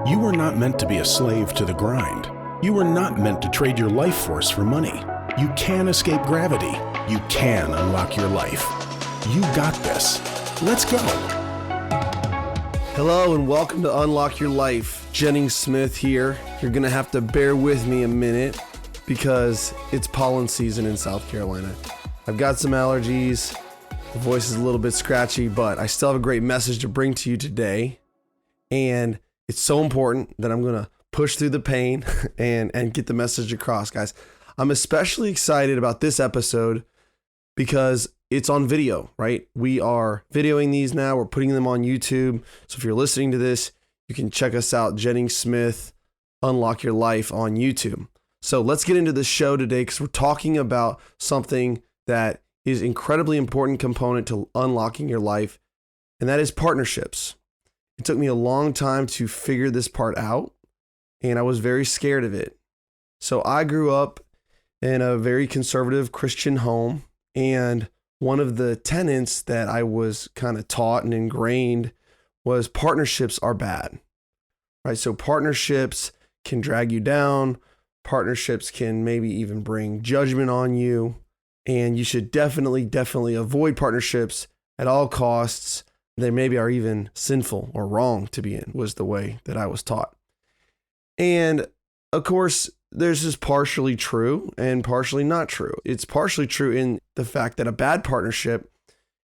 You were not meant to be a slave to the grind. You were not meant to trade your life force for money. You can escape gravity. You can unlock your life. You got this. Let's go. Hello and welcome to Unlock Your Life. Jennings Smith here. You're going to have to bear with me a minute because it's pollen season in South Carolina. I've got some allergies. The voice is a little bit scratchy, but I still have a great message to bring to you today. And it's so important that I'm going to push through the pain and get the message across, guys. I'm especially excited about this episode because it's on video, right? We are videoing these now. We're putting them on YouTube. So if you're listening to this, you can check us out, Jennings Smith, Unlock Your Life on YouTube. So let's get into the show today because we're talking about something that is incredibly important component to unlocking your life, and that is partnerships. It took me a long time to figure this part out, and I was very scared of it. So I grew up in a very conservative Christian home, and one of the tenets that I was kind of taught and ingrained was partnerships are bad, right? So partnerships can drag you down. Partnerships can maybe even bring judgment on you, and you should definitely avoid partnerships at all costs. They maybe are even sinful or wrong to be in, was the way that I was taught. And of course, there's this partially true and partially not true. It's partially true in the fact that a bad partnership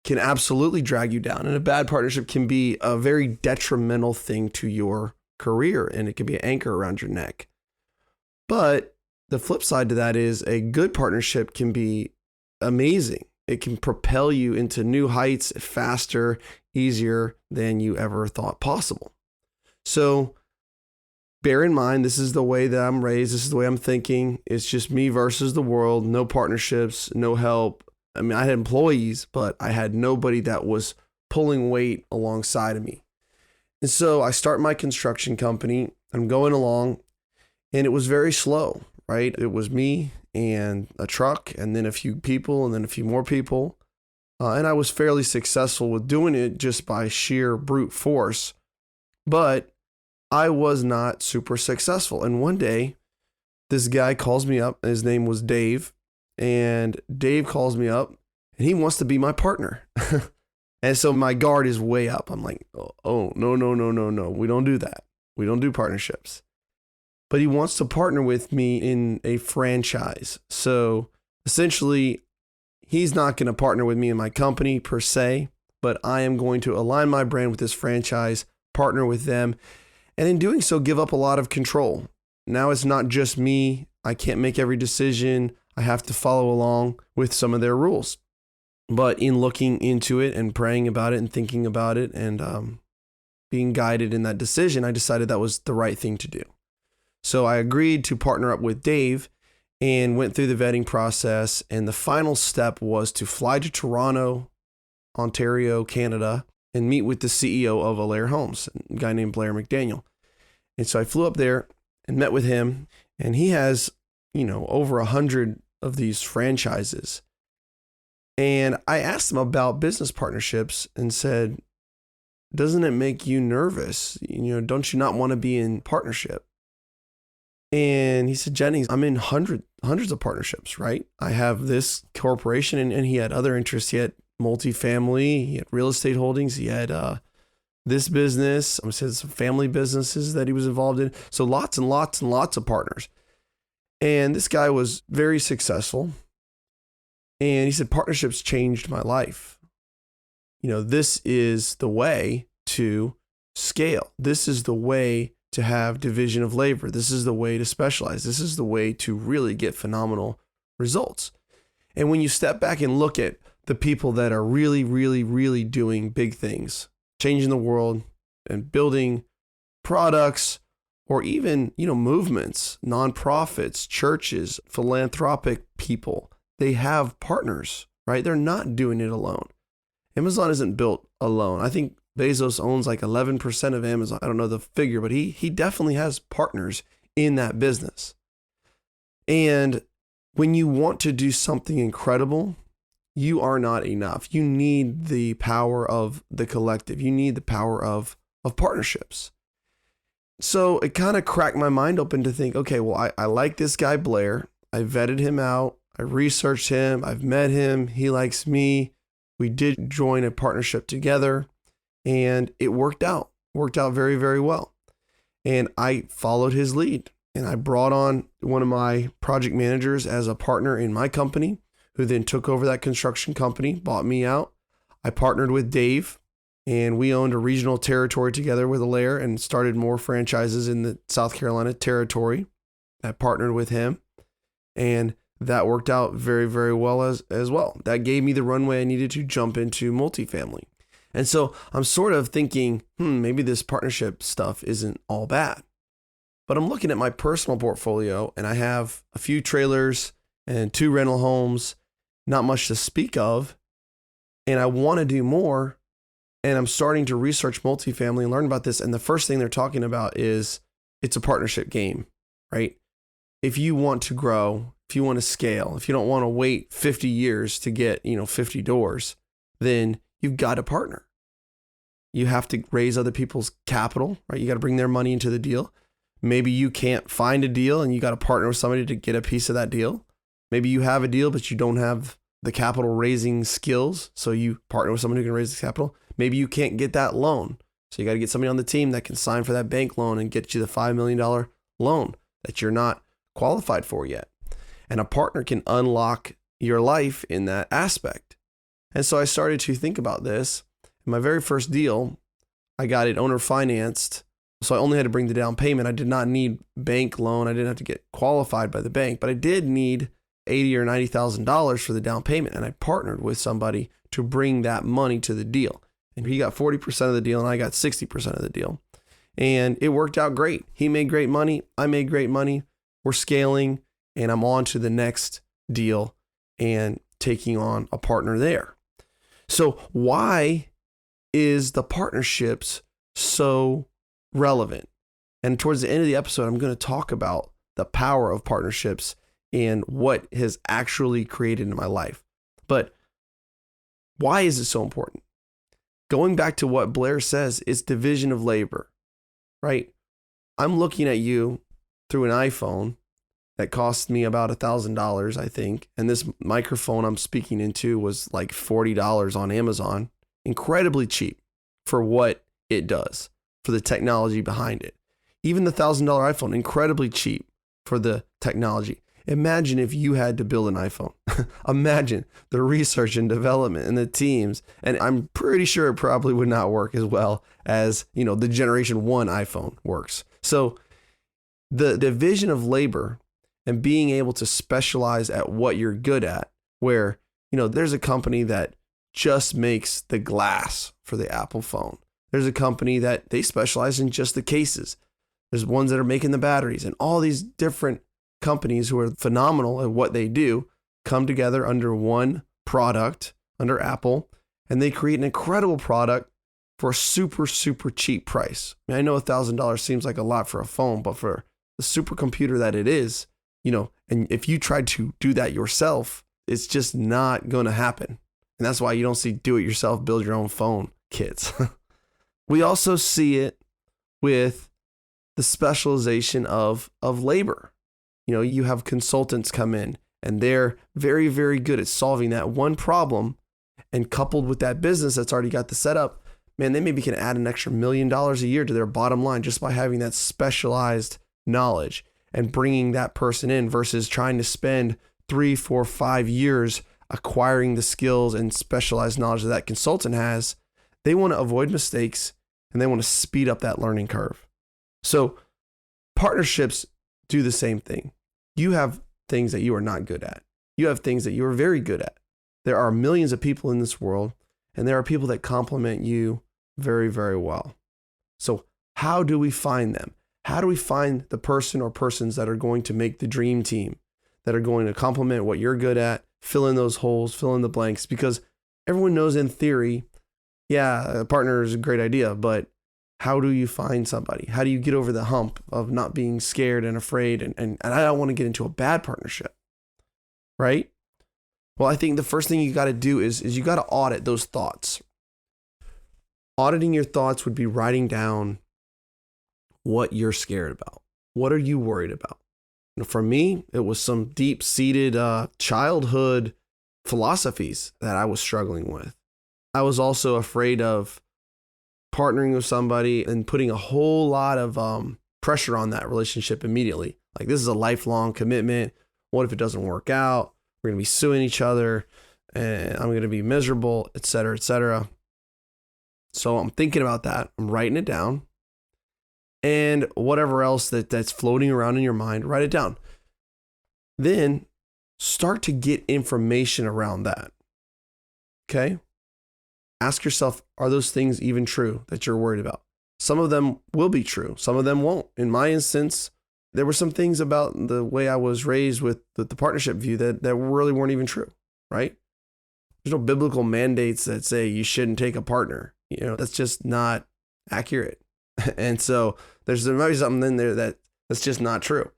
can absolutely drag you down, and a bad partnership can be a very detrimental thing to your career, and it can be an anchor around your neck. But the flip side to that is a good partnership can be amazing. It can propel you into new heights faster, easier than you ever thought possible. So bear in mind, this is the way that I'm raised. This is the way I'm thinking. It's just me versus the world. No partnerships, no help. I mean, I had employees, but I had nobody that was pulling weight alongside of me. And so I start my construction company. I'm going along, and it was very slow, right? It was me and a truck, and then a few people, and then a few more people. And I was fairly successful with doing it just by sheer brute force, but I was not super successful. And one day, this guy calls me up. His name was Dave, and Dave calls me up, and he wants to be my partner. And so my guard is way up. I'm like, oh, no. We don't do that. We don't do partnerships. But he wants to partner with me in a franchise. So essentially, he's not going to partner with me in my company per se, but I am going to align my brand with this franchise, partner with them, and in doing so, give up a lot of control. Now it's not just me. I can't make every decision. I have to follow along with some of their rules. But in looking into it and praying about it and thinking about it and being guided in that decision, I decided that was the right thing to do. So I agreed to partner up with Dave and went through the vetting process. And the final step was to fly to Toronto, Ontario, Canada, and meet with the CEO of Alair Homes, a guy named Blair McDaniel. And so I flew up there and met with him, and he has, over 100 of these franchises. And I asked him about business partnerships and said, doesn't it make you nervous? Don't you not want to be in partnership? And he said, Jennings, I'm in hundreds of partnerships, right? I have this corporation, and he had other interests. He had multifamily, he had real estate holdings, he had this business, I said some family businesses that he was involved in. So lots and lots and lots of partners. And this guy was very successful. And he said, partnerships changed my life. This is the way to scale. This is the way to have division of labor. This is the way to specialize. This is the way to really get phenomenal results. And when you step back and look at the people that are really, really, really doing big things, changing the world and building products or even, movements, nonprofits, churches, philanthropic people, they have partners, right? They're not doing it alone. Amazon isn't built alone. I think Bezos owns like 11% of Amazon. I don't know the figure, but he definitely has partners in that business. And when you want to do something incredible, you are not enough. You need the power of the collective. You need the power of partnerships. So it kind of cracked my mind open to think, okay, well, I like this guy, Blair. I vetted him out. I researched him. I've met him. He likes me. We did join a partnership together and it worked out very, very well. And I followed his lead and I brought on one of my project managers as a partner in my company, who then took over that construction company, bought me out. I partnered with Dave and we owned a regional territory together with Alaire and started more franchises in the South Carolina territory. I partnered with him and that worked out very, very well as well. That gave me the runway I needed to jump into multifamily. And so I'm sort of thinking, maybe this partnership stuff isn't all bad. But I'm looking at my personal portfolio and I have a few trailers and 2 rental homes, not much to speak of. And I want to do more. And I'm starting to research multifamily and learn about this. And the first thing they're talking about is it's a partnership game, right? If you want to grow, if you want to scale, if you don't want to wait 50 years to get, 50 doors, then you've got to partner. You have to raise other people's capital, right? You got to bring their money into the deal. Maybe you can't find a deal and you got to partner with somebody to get a piece of that deal. Maybe you have a deal, but you don't have the capital raising skills. So you partner with someone who can raise the capital. Maybe you can't get that loan. So you got to get somebody on the team that can sign for that bank loan and get you the $5 million loan that you're not qualified for yet. And a partner can unlock your life in that aspect. And so I started to think about this. In my very first deal, I got it owner financed. So I only had to bring the down payment. I did not need bank loan. I didn't have to get qualified by the bank, but I did need $80,000 or $90,000 for the down payment. And I partnered with somebody to bring that money to the deal. And he got 40% of the deal and I got 60% of the deal. And it worked out great. He made great money. I made great money. We're scaling and I'm on to the next deal and taking on a partner there. So why is the partnerships so relevant? And towards the end of the episode, I'm going to talk about the power of partnerships and what has actually created in my life. But why is it so important? Going back to what Blair says, it's division of labor, right? I'm looking at you through an iPhone that cost me about $1,000, I think. And this microphone I'm speaking into was like $40 on Amazon. Incredibly cheap for what it does, for the technology behind it. Even the $1,000 iPhone, incredibly cheap for the technology. Imagine if you had to build an iPhone. Imagine the research and development and the teams. And I'm pretty sure it probably would not work as well as, the generation 1 iPhone works. So the division of labor and being able to specialize at what you're good at, where, there's a company that just makes the glass for the Apple phone. There's a company that they specialize in just the cases. There's ones that are making the batteries, and all these different companies who are phenomenal at what they do come together under one product, under Apple, and they create an incredible product for a super, super cheap price. I know $1,000 seems like a lot for a phone, but for the supercomputer that it is, and if you try to do that yourself, it's just not going to happen. And that's why you don't see do-it-yourself, build your own phone kits. We also see it with the specialization of labor. You have consultants come in and they're very, very good at solving that one problem, and coupled with that business that's already got the setup, man, they maybe can add an extra $1 million a year to their bottom line just by having that specialized knowledge and bringing that person in versus trying to spend 3, 4, 5 years acquiring the skills and specialized knowledge that consultant has. They want to avoid mistakes and they want to speed up that learning curve. So partnerships do the same thing. You have things that you are not good at. You have things that you are very good at. There are millions of people in this world, and there are people that complement you very, very well. So how do we find them? How do we find the person or persons that are going to make the dream team, that are going to complement what you're good at, fill in those holes, fill in the blanks? Because everyone knows in theory, yeah, a partner is a great idea, but how do you find somebody? How do you get over the hump of not being scared and afraid? And I don't want to get into a bad partnership, right? Well, I think the first thing you got to do is you got to audit those thoughts. Auditing your thoughts would be writing down what you're scared about. What are you worried about? For me, it was some deep-seated childhood philosophies that I was struggling with. I was also afraid of partnering with somebody and putting a whole lot of pressure on that relationship immediately. Like, this is a lifelong commitment. What if it doesn't work out? We're going to be suing each other and I'm going to be miserable, et cetera, et cetera. So I'm thinking about that. I'm writing it down. And whatever else that's floating around in your mind, write it down. Then start to get information around that. Okay? Ask yourself, are those things even true that you're worried about? Some of them will be true. Some of them won't. In my instance, there were some things about the way I was raised with the partnership view that really weren't even true, right? There's no biblical mandates that say you shouldn't take a partner. That's just not accurate. And so there might be something in there that's just not true.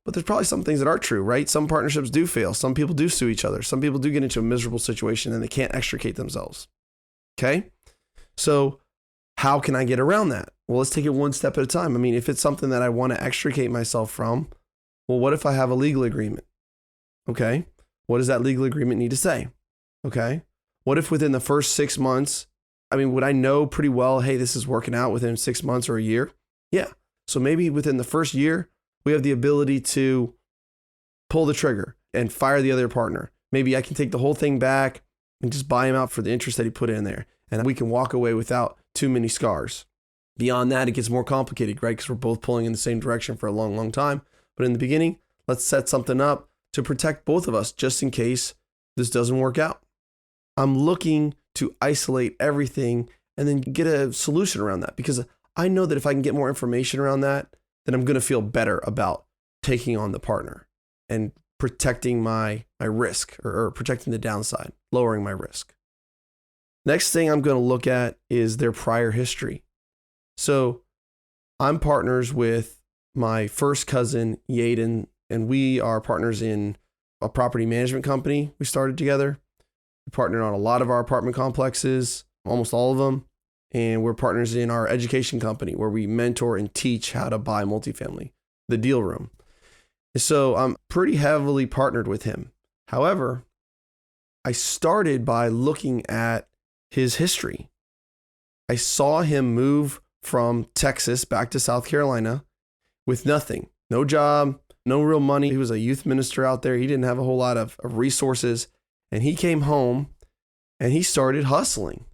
But there's probably some things that are true, right? Some partnerships do fail. Some people do sue each other. Some people do get into a miserable situation and they can't extricate themselves. Okay? So how can I get around that? Well, let's take it one step at a time. I mean, if it's something that I want to extricate myself from, well, what if I have a legal agreement? Okay? What does that legal agreement need to say? Okay? What if within the first 6 months, would I know pretty well, hey, this is working out within 6 months or a year? Yeah. So maybe within the first year, we have the ability to pull the trigger and fire the other partner. Maybe I can take the whole thing back and just buy him out for the interest that he put in there. And we can walk away without too many scars. Beyond that, it gets more complicated, right? Because we're both pulling in the same direction for a long, long time. But in the beginning, let's set something up to protect both of us just in case this doesn't work out. I'm looking to isolate everything and then get a solution around that, because I know that if I can get more information around that, then I'm going to feel better about taking on the partner and protecting my risk or protecting the downside, lowering my risk. Next thing I'm going to look at is their prior history. So I'm partners with my first cousin, Yaden, and we are partners in a property management company we started together. We partnered on a lot of our apartment complexes, almost all of them. And we're partners in our education company where we mentor and teach how to buy multifamily, the deal room. So I'm pretty heavily partnered with him. However, I started by looking at his history. I saw him move from Texas back to South Carolina with nothing, no job, no real money. He was a youth minister out there. He didn't have a whole lot of resources. And he came home and he started hustling.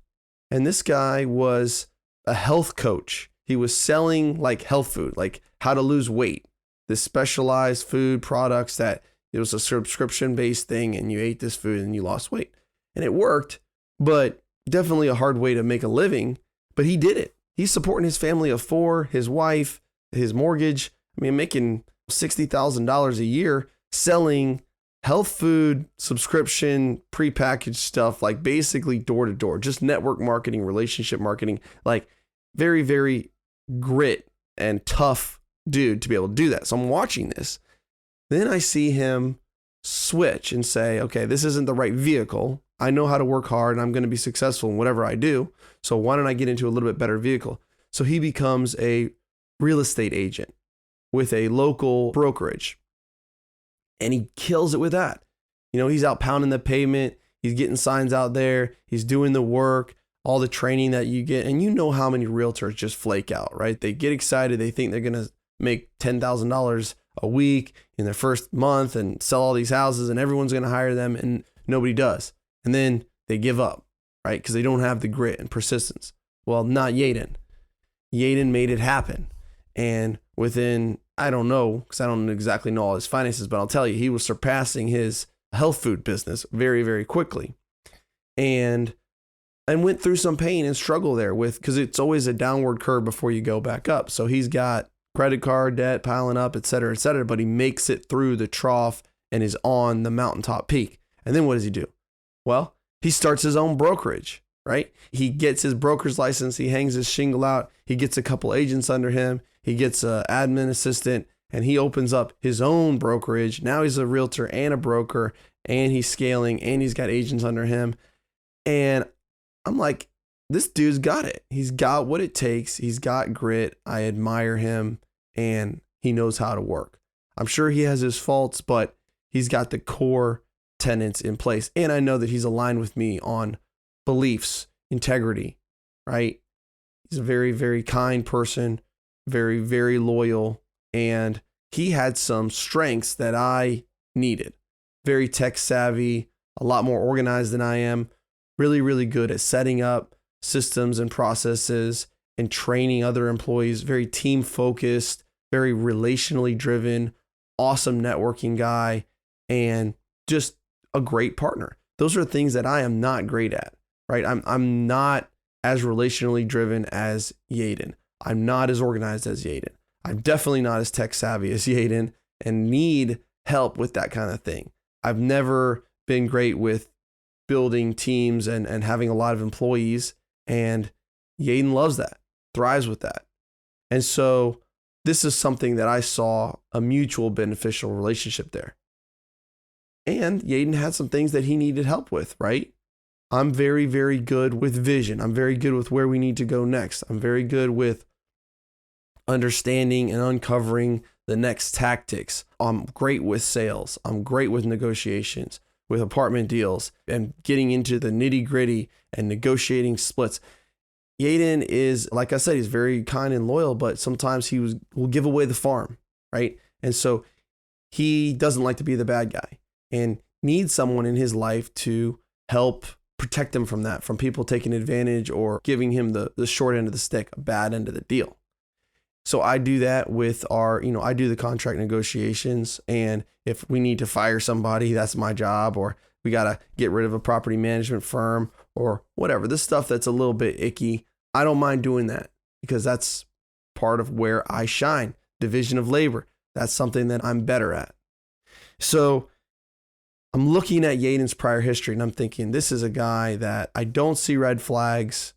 And this guy was a health coach. He was selling like health food, like how to lose weight, this specialized food products that it was a subscription-based thing and you ate this food and you lost weight. And it worked, but definitely a hard way to make a living. But he did it. He's supporting his family of 4, his wife, his mortgage. Making $60,000 a year selling health food subscription prepackaged stuff, like basically door to door, just network marketing, relationship marketing, like very, very grit and tough dude to be able to do that. So I'm watching this. Then I see him switch and say, okay, this isn't the right vehicle. I know how to work hard and I'm going to be successful in whatever I do. So why don't I get into a little bit better vehicle? So he becomes a real estate agent with a local brokerage. And he kills it with that. He's out pounding the pavement. He's getting signs out there. He's doing the work, all the training that you get. And you know how many realtors just flake out, right? They get excited. They think they're going to make $10,000 a week in their first month and sell all these houses and everyone's going to hire them and nobody does. And then they give up, right? Because they don't have the grit and persistence. Well, not Yaden. Yaden made it happen. And within, I don't know, because I don't exactly know all his finances, but I'll tell you, he was surpassing his health food business very, very quickly. And went through some pain and struggle there because it's always a downward curve before you go back up. So he's got credit card debt piling up, et cetera, but he makes it through the trough and is on the mountaintop peak. And then what does he do? Well, he starts his own brokerage, right? He gets his broker's license. He hangs his shingle out. He gets a couple agents under him. He gets an admin assistant and he opens up his own brokerage. Now he's a realtor and a broker and he's scaling and he's got agents under him. And I'm like, this dude's got it. He's got what it takes. He's got grit. I admire him, and he knows how to work. I'm sure he has his faults, but he's got the core tenets in place. And I know that he's aligned with me on beliefs, integrity, right? He's a very, very kind person, very, very loyal. And he had some strengths that I needed. Very tech savvy, a lot more organized than I am, really, really good at setting up systems and processes and training other employees, very team focused, very relationally driven, awesome networking guy, and just a great partner. Those are things that I am not great at, right? I'm not as relationally driven as Yaden. I'm not as organized as Yaden. I'm definitely not as tech savvy as Yaden and need help with that kind of thing. I've never been great with building teams and having a lot of employees, and Yaden loves that, thrives with that. And so this is something that I saw a mutual beneficial relationship there. And Yaden had some things that he needed help with, right? I'm very, very good with vision. I'm very good with where we need to go next. I'm very good with understanding and uncovering the next tactics. I'm great with sales. I'm great with negotiations, with apartment deals, and getting into the nitty gritty and negotiating splits. Yaden is, like I said, he's very kind and loyal, but sometimes will give away the farm, right? And so he doesn't like to be the bad guy and needs someone in his life to help protect him from that, from people taking advantage or giving him the short end of the stick, a bad end of the deal. So I do that with I do the contract negotiations. And if we need to fire somebody, that's my job, or we got to get rid of a property management firm or whatever, this stuff that's a little bit icky, I don't mind doing that because that's part of where I shine. Division of labor. That's something that I'm better at. So I'm looking at Yaden's prior history and I'm thinking, this is a guy that I don't see red flags.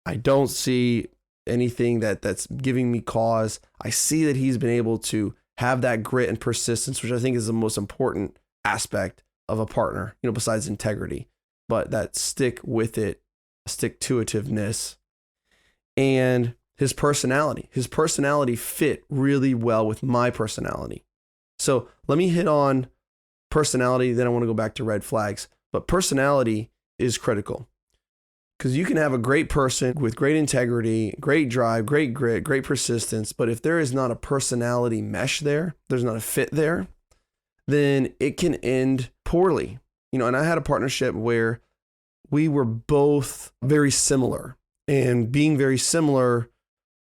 I don't see anything that's giving me cause. I see that he's been able to have that grit and persistence, which I think is the most important aspect of a partner, besides integrity, but that stick with it, stick to itiveness, and his personality. His personality fit really well with my personality. So let me hit on personality, then I want to go back to red flags. But personality is critical because you can have a great person with great integrity, great drive, great grit, great persistence. But if there is not a personality mesh there, there's not a fit there, then it can end poorly. And I had a partnership where we were both very similar, and being very similar,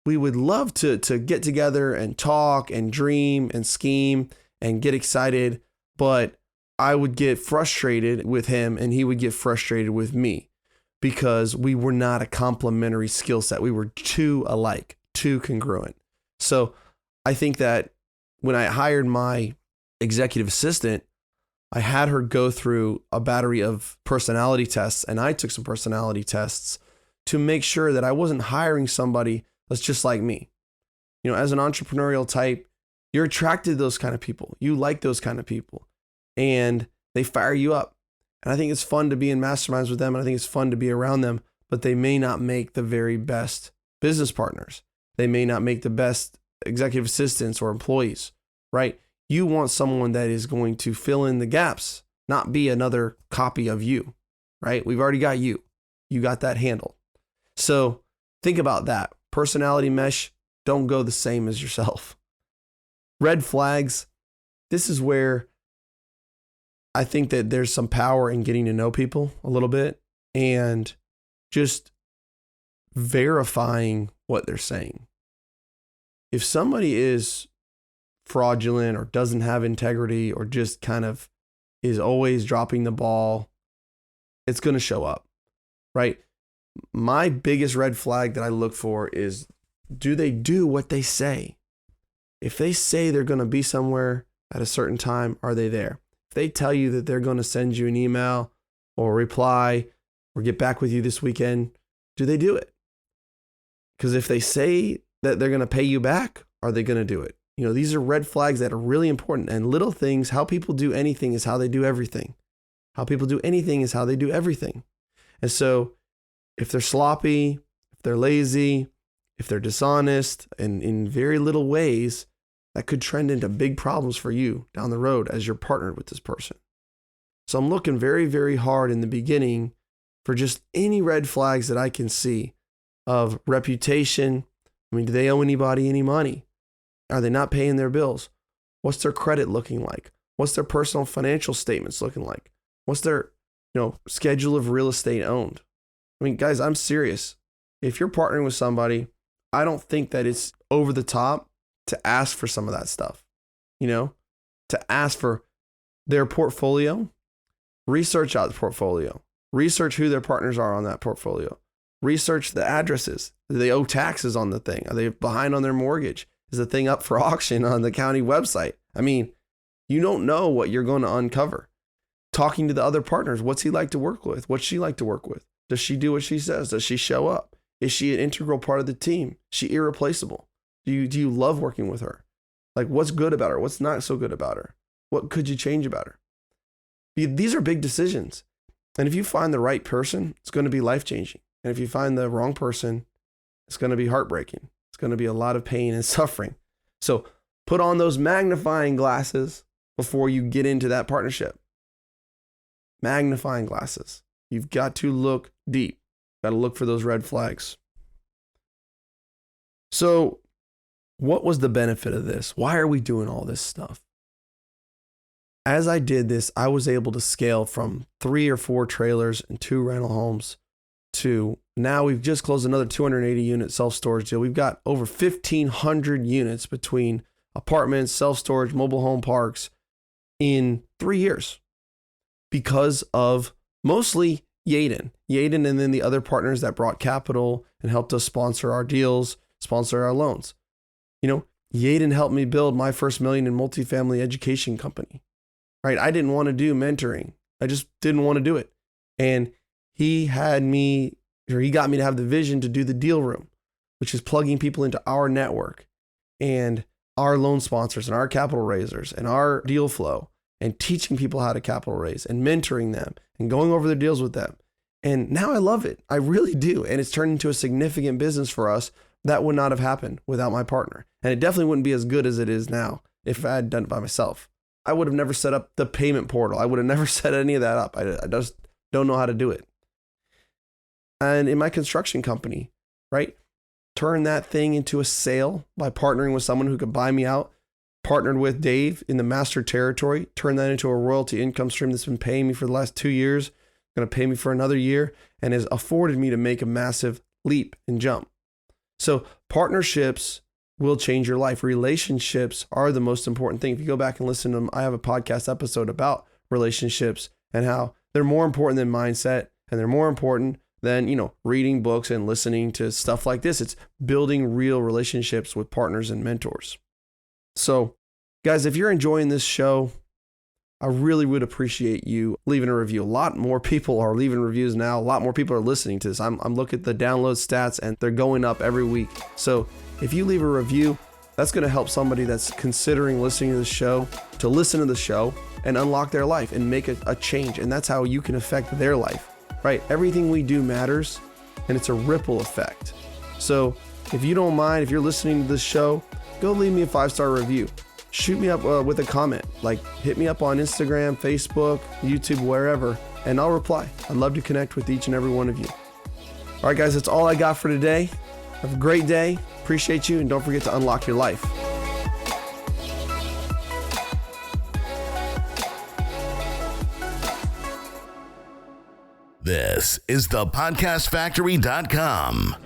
we would love to get together and talk and dream and scheme and get excited. But I would get frustrated with him and he would get frustrated with me because we were not a complementary skill set. We were too alike, too congruent. So I think that when I hired my executive assistant, I had her go through a battery of personality tests, and I took some personality tests to make sure that I wasn't hiring somebody that's just like me. As an entrepreneurial type, you're attracted to those kind of people. You like those kind of people, and they fire you up. And I think it's fun to be in masterminds with them, and I think it's fun to be around them, but they may not make the very best business partners. They may not make the best executive assistants or employees, right? You want someone that is going to fill in the gaps, not be another copy of you, right? We've already got you. You got that handled. So think about that. Personality mesh, don't go the same as yourself. Red flags, this is where I think that there's some power in getting to know people a little bit and just verifying what they're saying. If somebody is fraudulent or doesn't have integrity or just kind of is always dropping the ball, it's going to show up, right? My biggest red flag that I look for is, do they do what they say? If they say they're going to be somewhere at a certain time, are they there? If they tell you that they're going to send you an email or reply or get back with you this weekend, do they do it? Because if they say that they're going to pay you back, are they going to do it? These are red flags that are really important. And little things, how people do anything is how they do everything. How people do anything is how they do everything. And so If they're sloppy, if they're lazy, if they're dishonest, and in very little ways, that could trend into big problems for you down the road as you're partnered with this person. So I'm looking very, very hard in the beginning for just any red flags that I can see of reputation. I mean, do they owe anybody any money? Are they not paying their bills? What's their credit looking like? What's their personal financial statements looking like? What's their, schedule of real estate owned? I mean, guys, I'm serious. If you're partnering with somebody, I don't think that it's over the top to ask for some of that stuff, to ask for their portfolio, research out the portfolio, research who their partners are on that portfolio, research the addresses. Do they owe taxes on the thing? Are they behind on their mortgage? Is the thing up for auction on the county website? I mean, you don't know what you're going to uncover. Talking to the other partners, what's he like to work with? What's she like to work with? Does she do what she says? Does she show up? Is she an integral part of the team? Is she irreplaceable? Do you love working with her? Like, what's good about her? What's not so good about her? What could you change about her? These are big decisions. And if you find the right person, it's going to be life-changing. And if you find the wrong person, it's going to be heartbreaking. It's going to be a lot of pain and suffering. So put on those magnifying glasses before you get into that partnership. Magnifying glasses. You've got to look deep. Got to look for those red flags. So what was the benefit of this? Why are we doing all this stuff? As I did this, I was able to scale from 3 or 4 trailers and 2 rental homes to now we've just closed another 280 unit self-storage deal. We've got over 1,500 units between apartments, self-storage, mobile home parks in 3 years because of mostly Yaden and then the other partners that brought capital and helped us sponsor our deals, sponsor our loans. Yaden helped me build my first $1 million in multifamily education company, right? I didn't want to do mentoring. I just didn't want to do it. And he got me to have the vision to do the deal room, which is plugging people into our network and our loan sponsors and our capital raisers and our deal flow and teaching people how to capital raise and mentoring them and going over their deals with them. And now I love it. I really do. And it's turned into a significant business for us that would not have happened without my partner. And it definitely wouldn't be as good as it is now if I had done it by myself. I would have never set up the payment portal. I would have never set any of that up. I just don't know how to do it. And in my construction company, right? Turn that thing into a sale by partnering with someone who could buy me out. Partnered with Dave in the master territory. Turn that into a royalty income stream that's been paying me for the last 2 years. Going to pay me for another year and has afforded me to make a massive leap and jump. So partnerships will change your life. Relationships are the most important thing. If you go back and listen to them, I have a podcast episode about relationships and how they're more important than mindset and they're more important than, reading books and listening to stuff like this. It's building real relationships with partners and mentors. So guys, if you're enjoying this show, I really would appreciate you leaving a review. A lot more people are leaving reviews now. A lot more people are listening to this. I'm looking at the download stats and they're going up every week. So if you leave a review, that's going to help somebody that's considering listening to the show to listen to the show and unlock their life and make a change. And that's how you can affect their life, right? Everything we do matters and it's a ripple effect. So if you don't mind, if you're listening to this show, go leave me a 5-star review. Shoot me up with a comment, hit me up on Instagram, Facebook, YouTube, wherever, and I'll reply. I'd love to connect with each and every one of you. All right, guys, that's all I got for today. Have a great day. Appreciate you. And don't forget to unlock your life. This is thepodcastfactory.com.